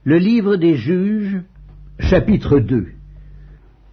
Le livre des Juges, chapitre 2.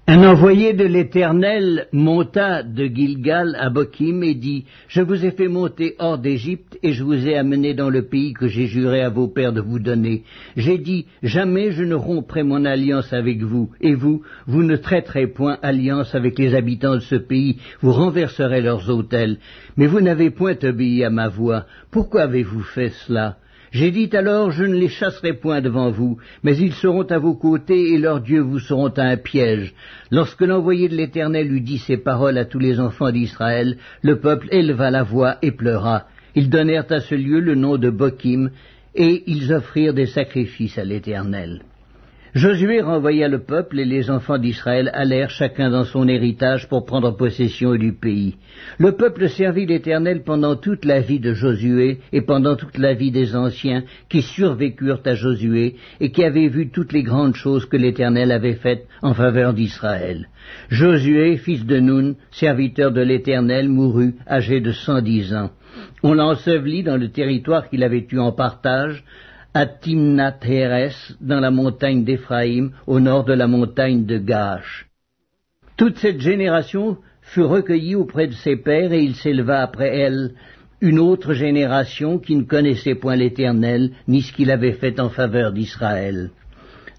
Un envoyé de l'Éternel monta de Gilgal à Bokim et dit, « Je vous ai fait monter hors d'Égypte et je vous ai amené dans le pays que j'ai juré à vos pères de vous donner. J'ai dit, jamais je ne romprai mon alliance avec vous, et vous ne traiterez point alliance avec les habitants de ce pays, vous renverserez leurs autels. Mais vous n'avez point obéi à ma voix. Pourquoi avez-vous fait cela ? J'ai dit alors, je ne les chasserai point devant vous, mais ils seront à vos côtés et leurs dieux vous seront un piège. Lorsque l'envoyé de l'Éternel eut dit ces paroles à tous les enfants d'Israël, le peuple éleva la voix et pleura. Ils donnèrent à ce lieu le nom de Bokim, et ils offrirent des sacrifices à l'Éternel. Josué renvoya le peuple et les enfants d'Israël allèrent chacun dans son héritage pour prendre possession du pays. Le peuple servit l'Éternel pendant toute la vie de Josué et pendant toute la vie des anciens qui survécurent à Josué et qui avaient vu toutes les grandes choses que l'Éternel avait faites en faveur d'Israël. Josué, fils de Nun, serviteur de l'Éternel, mourut âgé de 110 ans. On l'ensevelit dans le territoire qu'il avait eu en partage, à Timnath-Héres, dans la montagne d'Éphraïm, au nord de la montagne de Gaash. Toute cette génération fut recueillie auprès de ses pères, et il s'éleva après elle une autre génération qui ne connaissait point l'Éternel, ni ce qu'il avait fait en faveur d'Israël.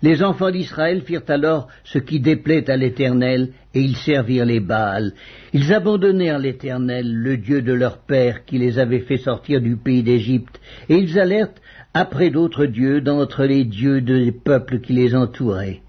Les enfants d'Israël firent alors ce qui déplaît à l'Éternel, et ils servirent les Baals. Ils abandonnèrent l'Éternel, le Dieu de leur père, qui les avait fait sortir du pays d'Égypte, et ils allèrent après d'autres dieux d'entre les dieux des peuples qui les entouraient.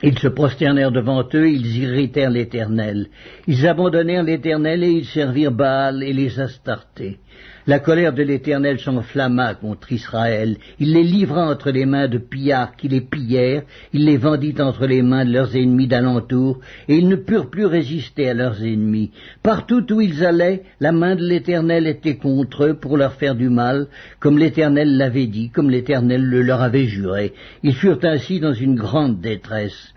Ils se prosternèrent devant eux, ils irritèrent l'Éternel. Ils abandonnèrent l'Éternel et ils servirent Baal et les Astartés. La colère de l'Éternel s'enflamma contre Israël. Il les livra entre les mains de pillards qui les pillèrent, il les vendit entre les mains de leurs ennemis d'alentour, et ils ne purent plus résister à leurs ennemis. Partout où ils allaient, la main de l'Éternel était contre eux pour leur faire du mal, comme l'Éternel l'avait dit, comme l'Éternel le leur avait juré. Ils furent ainsi dans une grande détresse.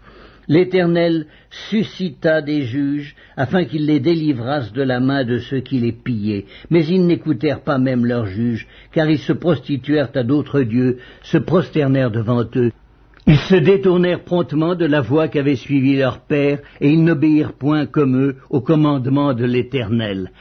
L'Éternel suscita des juges, afin qu'ils les délivrassent de la main de ceux qui les pillaient. Mais ils n'écoutèrent pas même leurs juges, car ils se prostituèrent à d'autres dieux, se prosternèrent devant eux. Ils se détournèrent promptement de la voie qu'avaient suivie leurs pères, et ils n'obéirent point comme eux au commandement de l'Éternel.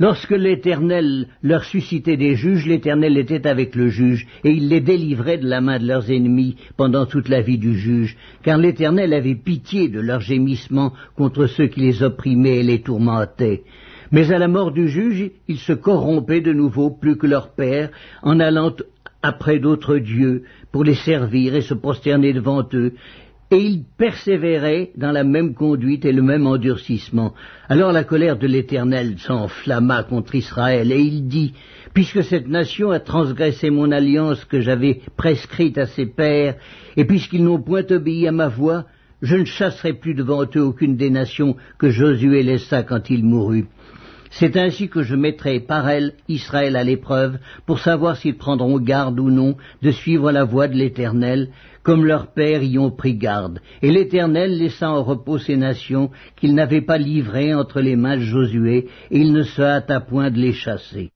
Lorsque l'Éternel leur suscitait des juges, l'Éternel était avec le juge, et il les délivrait de la main de leurs ennemis pendant toute la vie du juge, car l'Éternel avait pitié de leurs gémissements contre ceux qui les opprimaient et les tourmentaient. Mais à la mort du juge, ils se corrompaient de nouveau plus que leur père, en allant après d'autres dieux pour les servir et se prosterner devant eux, et ils persévéraient dans la même conduite et le même endurcissement. Alors la colère de l'Éternel s'enflamma contre Israël, et il dit, « Puisque cette nation a transgressé mon alliance que j'avais prescrite à ses pères, et puisqu'ils n'ont point obéi à ma voix, je ne chasserai plus devant eux aucune des nations que Josué laissa quand il mourut. C'est ainsi que je mettrai par elles Israël à l'épreuve, pour savoir s'ils prendront garde ou non de suivre la voie de l'Éternel, comme leurs pères y ont pris garde. Et l'Éternel laissa en repos ces nations qu'il n'avait pas livrées entre les mains de Josué, et il ne se hâta point de les chasser. »